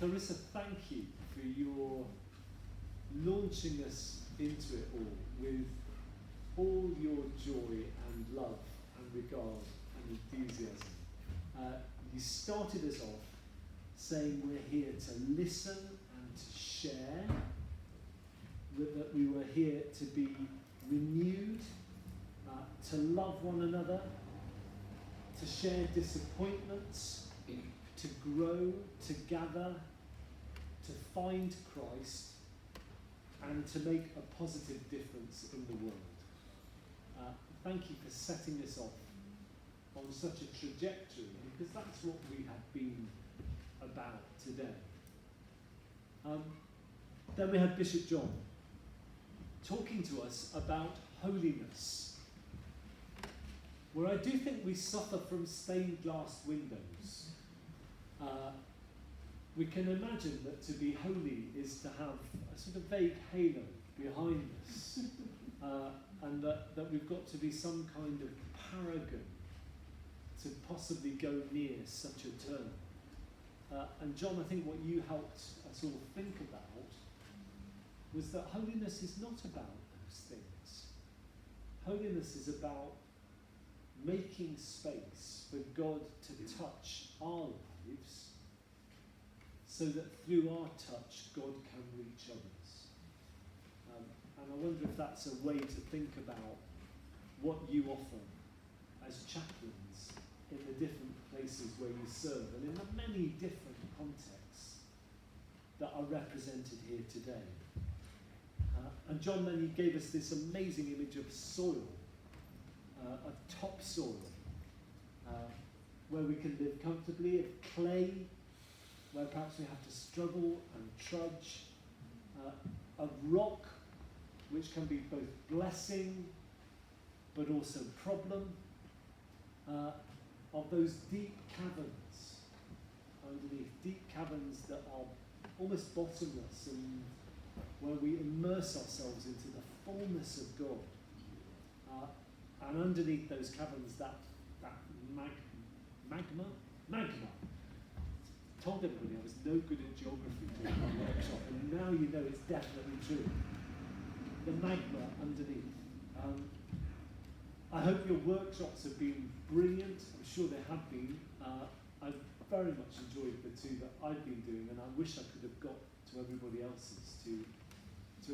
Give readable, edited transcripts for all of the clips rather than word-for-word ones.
Clarissa, thank you for your launching us into it all with all your joy and love and regard and enthusiasm. You started us off saying we're here to listen and to share, that we were here to be renewed, to love one another, to share disappointments, to grow, to gather, to find Christ, and to make a positive difference in the world. Thank you for setting us off on such a trajectory, because that's what we have been about today. Then we had Bishop John talking to us about holiness, where I do think we suffer from stained glass windows. We can imagine that to be holy is to have a sort of vague halo behind us, and that we've got to be some kind of paragon to possibly go near such a term. And John, I think what you helped us all think about was that holiness is not about those things. Holiness is about making space for God to touch our lives, so that through our touch, God can reach others. And I wonder if that's a way to think about what you offer as chaplains in the different places where you serve, and in the many different contexts that are represented here today. And John, then he gave us this amazing image of soil, of topsoil, where we can live comfortably, of clay, where perhaps we have to struggle and trudge, of rock, which can be both blessing but also problem, of those deep caverns underneath, deep caverns that are almost bottomless, and where we immerse ourselves into the fullness of God. And underneath those caverns, that magma. Told everybody I was no good at geography during my workshop, and now you know it's definitely true. The magma underneath. I hope your workshops have been brilliant. I'm sure they have been. I've very much enjoyed the two that I've been doing, and I wish I could have got to everybody else's to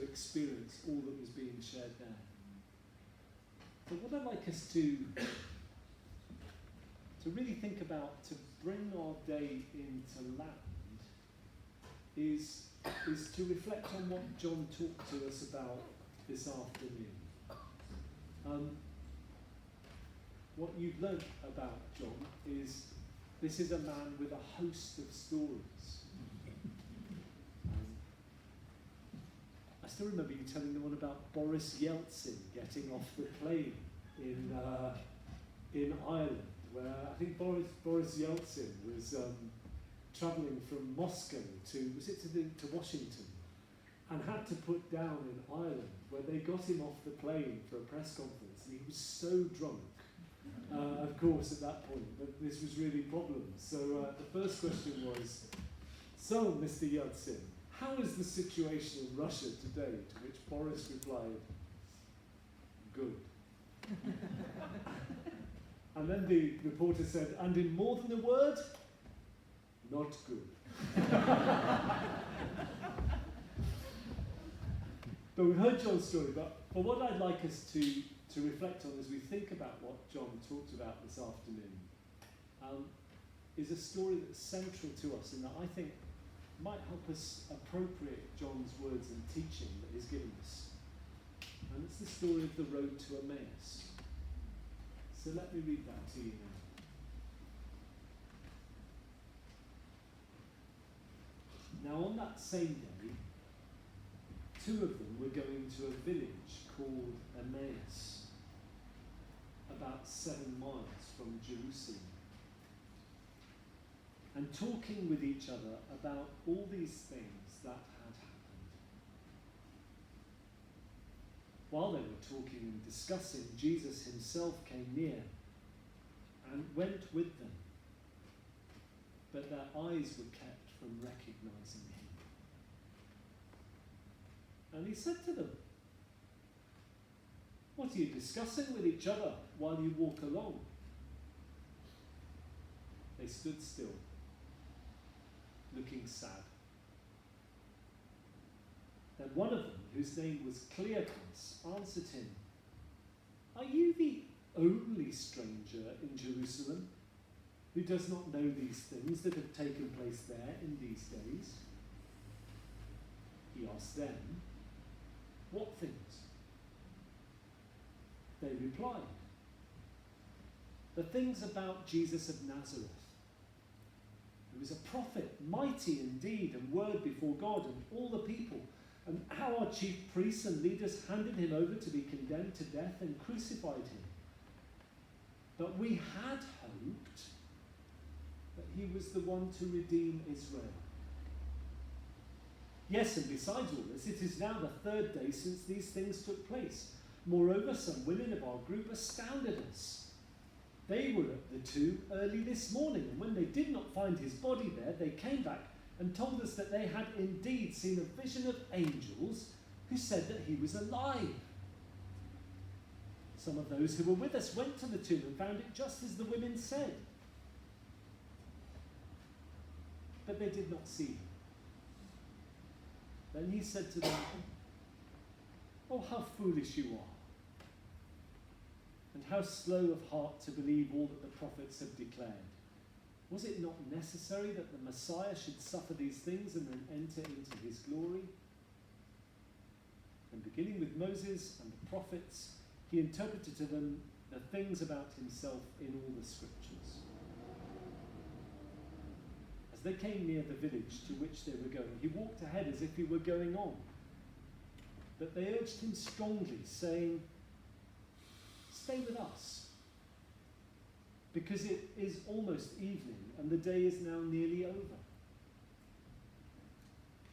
experience all that was being shared there. But what I'd like us to really think about, to bring our day into land, is to reflect on what John talked to us about this afternoon. What you've learnt about John is this is a man with a host of stories. I still remember you telling the one about Boris Yeltsin getting off the plane in Ireland, where I think Boris Yeltsin was travelling from Moscow to Washington, and had to put down in Ireland, where they got him off the plane for a press conference, and he was so drunk, of course, at that point, that this was really problems. So the first question was, so, Mr. Yeltsin, how is the situation in Russia today? To which Boris replied, good. And then the reporter said, and in more than a word, not good. But we've heard John's story, but what I'd like us to reflect on as we think about what John talked about this afternoon is a story that's central to us, and that I think might help us appropriate John's words and teaching that he's given us. And it's the story of the road to Emmaus. So let me read that to you now. Now, on that same day, two of them were going to a village called Emmaus, about 7 miles from Jerusalem, and talking with each other about all these things that had happened. While they were talking and discussing, Jesus himself came near and went with them, but their eyes were kept from recognizing And he said to them, "What are you discussing with each other while you walk along?" They stood still, looking sad. Then one of them, whose name was Cleopas, answered him, "Are you the only stranger in Jerusalem who does not know these things that have taken place there in these days?" He asked them, "What things?" They replied, "The things about Jesus of Nazareth, who was a prophet, mighty in deed and word before God and all the people, and how our chief priests and leaders handed him over to be condemned to death and crucified him. But we had hoped that he was the one to redeem Israel. Yes, and besides all this, it is now the third day since these things took place. Moreover, some women of our group astounded us. They were at the tomb early this morning, and when they did not find his body there, they came back and told us that they had indeed seen a vision of angels who said that he was alive. Some of those who were with us went to the tomb and found it just as the women said, but they did not see him." Then he said to them, "Oh, how foolish you are, and how slow of heart to believe all that the prophets have declared. Was it not necessary that the Messiah should suffer these things and then enter into his glory?" And beginning with Moses and the prophets, he interpreted to them the things about himself in all the scriptures. As they came near the village to which they were going, he walked ahead as if he were going on. But they urged him strongly, saying, "Stay with us, because it is almost evening, and the day is now nearly over."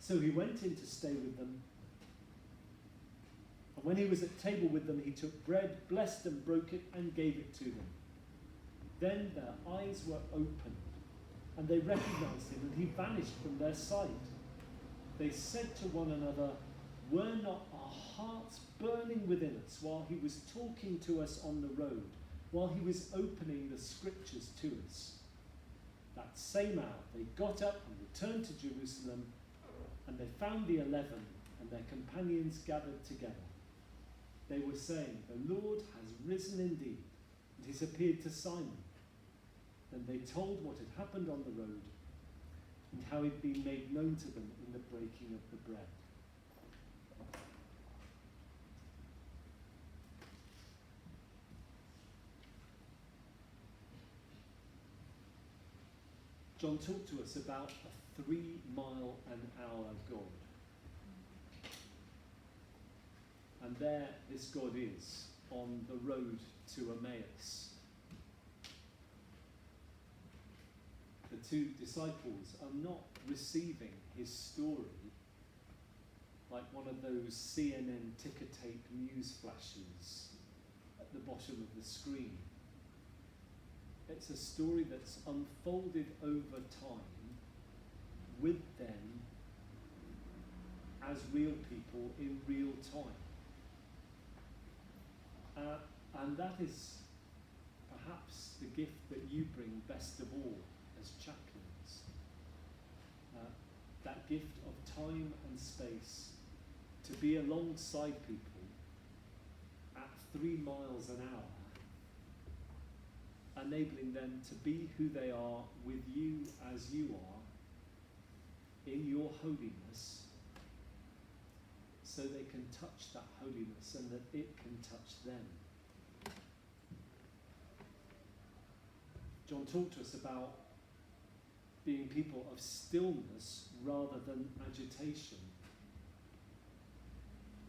So he went in to stay with them. And when he was at table with them, he took bread, blessed and broke it, and gave it to them. Then their eyes were opened, and they recognized him, and he vanished from their sight. They said to one another, "Were not our hearts burning within us while he was talking to us on the road, while he was opening the scriptures to us?" That same hour they got up and returned to Jerusalem, and they found the 11 and their companions gathered together. They were saying, "The Lord has risen indeed, and he's appeared to Simon." Then they told what had happened on the road, and how it had been made known to them in the breaking of the bread. John talked to us about a 3-mile-an-hour God. And there this God is on the road to Emmaus. The two disciples are not receiving his story like one of those CNN ticker tape news flashes at the bottom of the screen. It's a story that's unfolded over time with them as real people in real time. And that is perhaps the gift that you bring best of all as chaplains. That gift of time and space to be alongside people at 3 miles an hour, enabling them to be who they are with you as you are, in your holiness, so they can touch that holiness and that it can touch them. John talked to us about being people of stillness rather than agitation.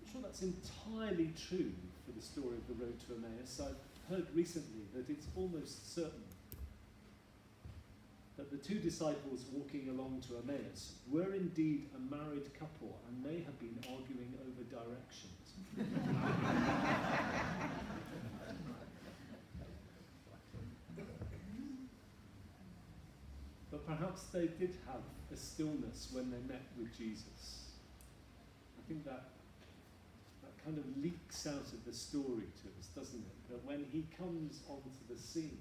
I'm sure that's entirely true for the story of the road to Emmaus. I've heard recently that it's almost certain that the two disciples walking along to Emmaus were indeed a married couple, and may have been arguing over directions. But perhaps they did have a stillness when they met with Jesus. I think that kind of leaks out of the story to us, doesn't it? That when he comes onto the scene,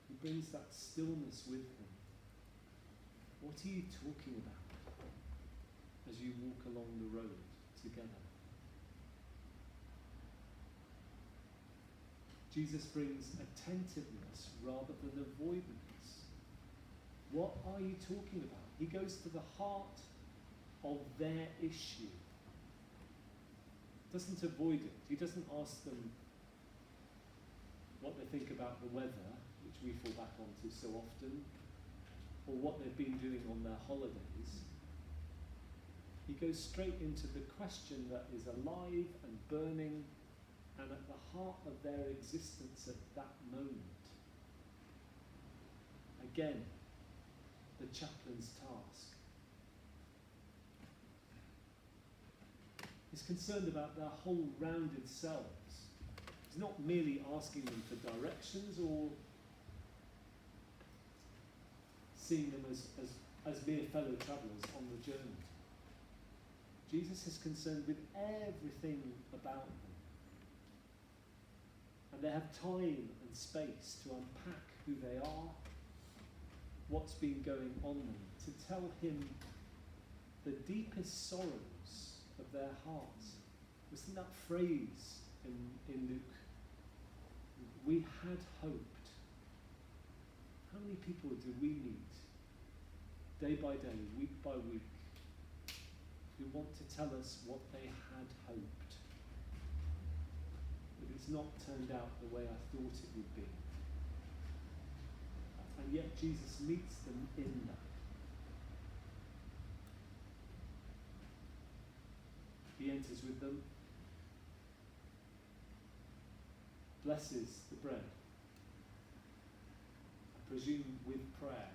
he brings that stillness with him. What are you talking about as you walk along the road together? Jesus brings attentiveness rather than avoidance. What are you talking about? He goes to the heart of their issue. Doesn't avoid it. He doesn't ask them what they think about the weather, which we fall back onto so often, or what they've been doing on their holidays. He goes straight into the question that is alive and burning and at the heart of their existence at that moment. Again, the chaplain's task. He's concerned about their whole rounded selves. He's not merely asking them for directions or seeing them as mere fellow travellers on the journey. Jesus is concerned with everything about them. And they have time and space to unpack who they are, what's been going on them, to tell him the deepest sorrows of their hearts. Wasn't that phrase in Luke? We had hoped. How many people do we meet, day by day, week by week, who want to tell us what they had hoped? But it's not turned out the way I thought it would be. And yet Jesus meets them in that. He enters with them, blesses the bread, I presume with prayer.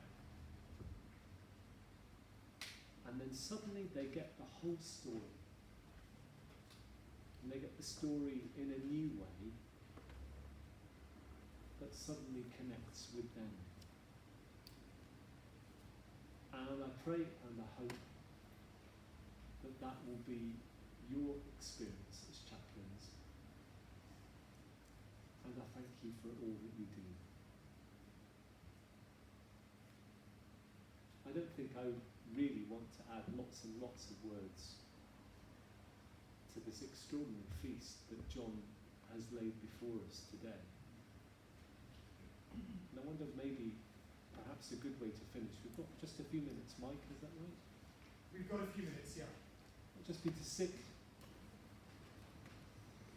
And then suddenly they get the whole story. And they get the story in a new way that suddenly connects with them. And I pray and I hope that that will be your experience as chaplains. And I thank you for all that you do. I don't think I really want to add lots and lots of words to this extraordinary feast that John has laid before us today. And I wonder maybe perhaps a good way to finish. We've got just a few minutes, Mike, is that right? We've got a few minutes, yeah. It'll just be to sit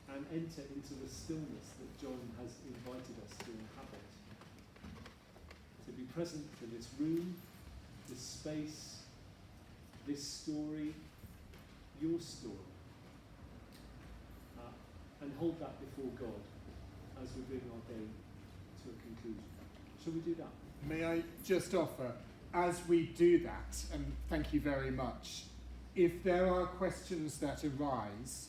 and enter into the stillness that John has invited us to inhabit. To be present to this room, this space, this story, your story. And hold that before God as we bring our day to a conclusion. Shall we do that? May I just offer, as we do that, and thank you very much, if there are questions that arise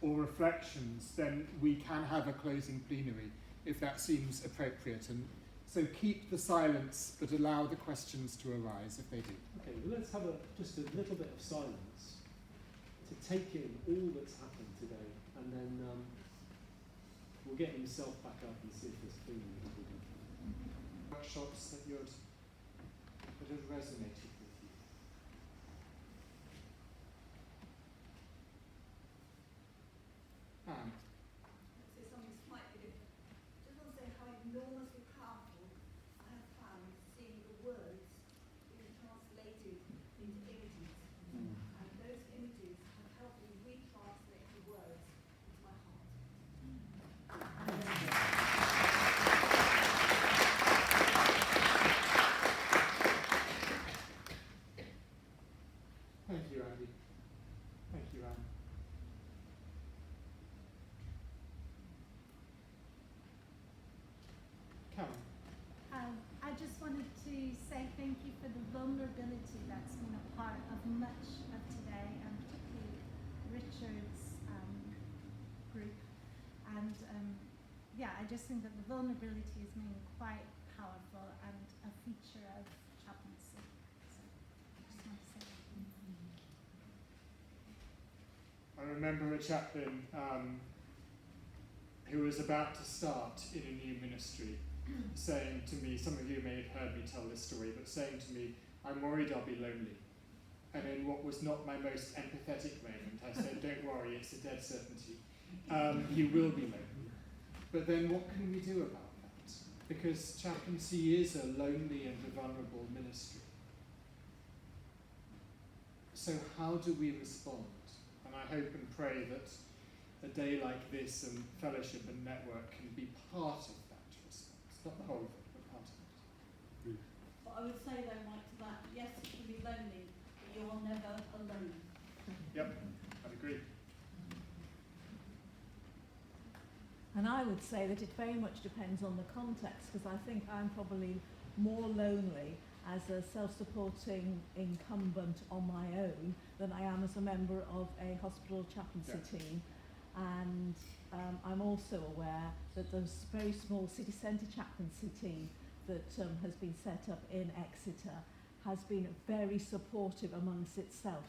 or reflections, then we can have a closing plenary if that seems appropriate. And so keep the silence, but allow the questions to arise if they do. Okay, well let's have just a little bit of silence to take in all that's happened today, and then we'll get himself back up and see if there's plenary that we can. Workshops that have resonated with you. Anne. Say something slightly different. Just want to say how enormously powerful I have found seeing the words being translated into images. And those images have helped me retranslate the words into my heart. Thank you, Andy. Thank you, Anne. Karen. I just wanted to say thank you for the vulnerability that's been a part of much of today, and particularly Richard's group. And I just think that the vulnerability has been quite powerful and a feature of chaplaincy. So I just want to say that. I remember a chaplain who was about to start in a new ministry saying to me, some of you may have heard me tell this story, but saying to me, I'm worried I'll be lonely. And in what was not my most empathetic moment, I said, don't worry, it's a dead certainty. You will be lonely. But then what can we do about that? Because chaplaincy is a lonely and a vulnerable ministry. So how do we respond? And I hope and pray that a day like this and fellowship and network can be part of that response. Not the whole of it, but part of it. But I would say though, Mike, to that, yes, it can be lonely, but you are never alone. Yep, I'd agree. And I would say that it very much depends on the context, because I think I'm probably more lonely as a self-supporting incumbent on my own than I am as a member of a hospital chaplaincy team. And I'm also aware that the very small city centre chaplaincy team that has been set up in Exeter has been very supportive amongst itself,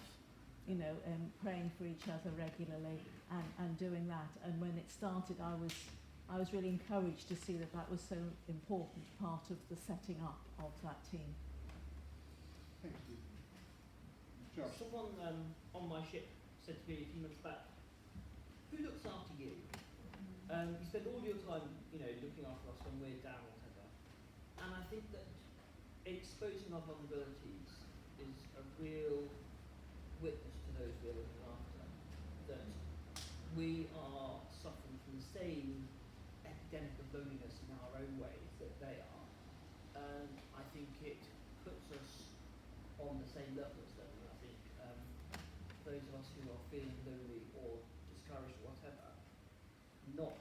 you know, praying for each other regularly and doing that. And when it started, I was really encouraged to see that that was so important part of the setting up of that team. Thank you. Josh. Someone on my ship said to me a few months back, who looks after you? You spend all your time, you know, looking after us when we're down or whatever. And I think that exposing our vulnerabilities is a real witness to those we're looking after. That we are suffering from the same epidemic of loneliness in our own ways that they are. And I think it puts us on the same level as them. And I think those of us who are feeling lonely or discouraged or whatever, not